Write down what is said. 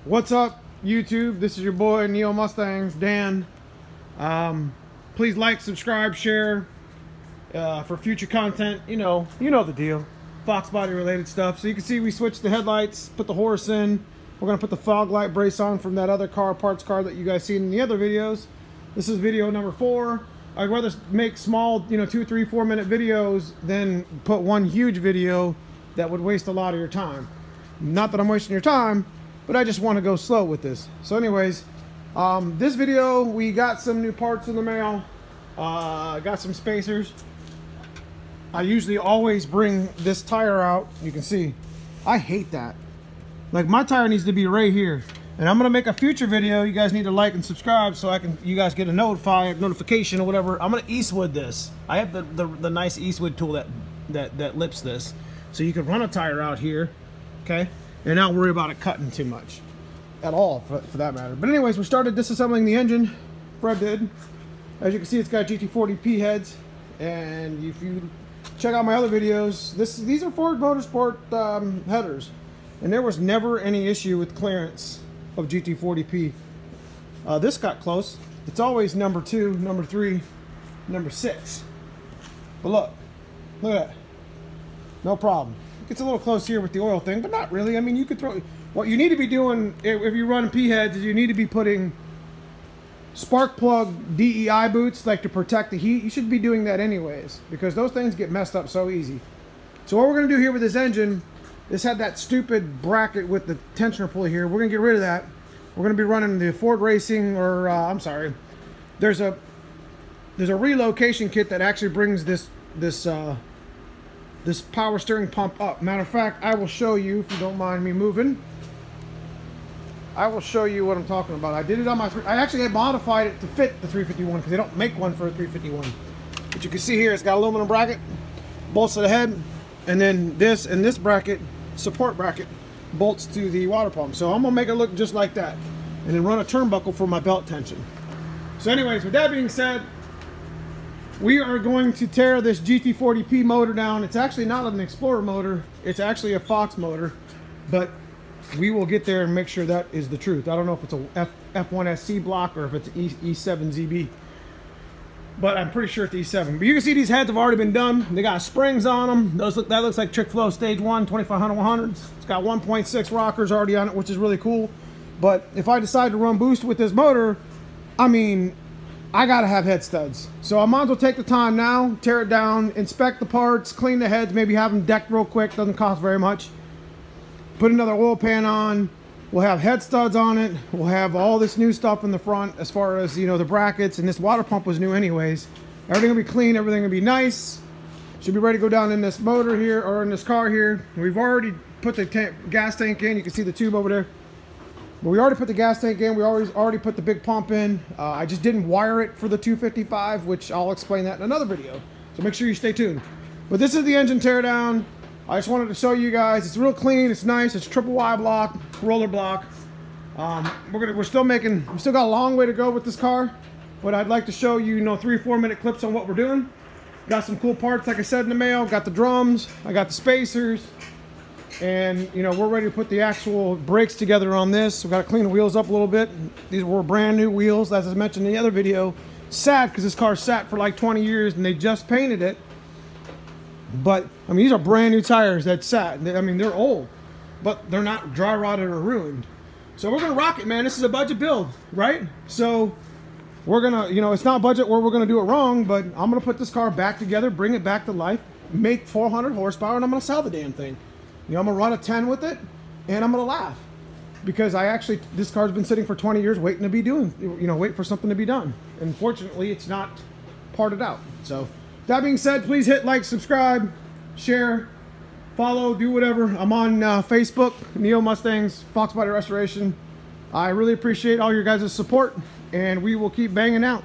What's up, YouTube? This is your boy Neo Mustangs, Dan. Please like, subscribe, share for future content. You know the deal. Fox body related stuff. So you can see we switched the headlights, put the horse in. We're gonna put the fog light brace on from that other parts car that you guys seen in the other videos. This is video number 4. I'd rather make small, 2, 3, 4 minute videos than put one huge video that would waste a lot of your time. Not that I'm wasting your time, but I just want to go slow with this. So anyways, this video, we got some new parts in the mail. Got some spacers. I usually always bring this tire out. You can see, I hate that. Like, my tire needs to be right here. And I'm gonna make a future video. You guys need to like and subscribe so you guys get a notification or whatever. I'm gonna Eastwood this. I have the nice Eastwood tool that lips this. So you can run a tire out here, okay? And not worry about it cutting too much at all, for that matter. But anyways, we started disassembling the engine. Fred did. As you can see, it's got GT40P heads. And if you check out my other videos, these are Ford Motorsport headers. And there was never any issue with clearance of GT40P. This got close. It's always number 2, number 3, number 6. But look at that. No problem. It's a little close here with the oil thing, but not really. I mean, you could throw... What you need to be doing if you run P-heads is you need to be putting spark plug DEI boots, like to protect the heat. You should be doing that anyways, because those things get messed up so easy. So what we're going to do here with this engine, this had that stupid bracket with the tensioner pulley here. We're going to get rid of that. We're going to be running the Ford Racing, or I'm sorry. There's a relocation kit that actually brings this power steering pump up. Matter of fact, I will show you, if you don't mind me moving. I will show you what I'm talking about. I did it on I actually had modified it to fit the 351 because they don't make one for a 351. But you can see here, it's got aluminum bracket, bolts to the head, and then this and this bracket, support bracket, bolts to the water pump. So I'm gonna make it look just like that, and then run a turnbuckle for my belt tension. So anyways, with that being said, we are going to tear this GT40P motor down. It's actually not an Explorer motor. It's actually a Fox motor, but we will get there and make sure that is the truth. I don't know if it's a F1SC block or if it's E7ZB, but I'm pretty sure it's E7. But you can see these heads have already been done. They got springs on them. That looks like Trick Flow Stage 1, 2500/100s. It's got 1.6 rockers already on it, which is really cool. But if I decide to run boost with this motor, I mean, I gotta have head studs. So I might as well take the time now, tear it down, inspect the parts, clean the heads, maybe have them decked real quick, doesn't cost very much. Put another oil pan on, we'll have head studs on it, we'll have all this new stuff in the front as far as, the brackets, and this water pump was new anyways. Everything will be clean, everything will be nice. Should be ready to go down in this motor here, or in this car here. We've already put the gas tank in, you can see the tube over there. But we already put the gas tank in, we already put the big pump in. I just didn't wire it for the 255, which I'll explain that in another video. So make sure you stay tuned. But this is the engine teardown. I just wanted to show you guys. It's real clean, it's nice, it's triple Y block, roller block. We still got a long way to go with this car, but I'd like to show you, 3 or 4 minute clips on what we're doing. Got some cool parts, like I said, in the mail. Got the drums, I got the spacers. And we're ready to put the actual brakes together on this. We've got to clean the wheels up a little bit. These were brand new wheels, as I mentioned in the other video. Sad because this car sat for like 20 years and they just painted it. But I mean, these are brand new tires that sat. I mean, they're old, but they're not dry rotted or ruined. So we're gonna rock it, man. This is a budget build, right? So we're gonna, it's not budget where we're gonna do it wrong, but I'm gonna put this car back together, bring it back to life, make 400 horsepower, and I'm gonna sell the damn thing. I'm gonna run a 10 with it, and I'm gonna laugh because this car's been sitting for 20 years waiting to be wait for something to be done. And fortunately, it's not parted out. So that being said, please hit like, subscribe, share, follow, do whatever. I'm on Facebook, Neo Mustangs, Fox Body Restoration. I really appreciate all your guys' support, and we will keep banging out.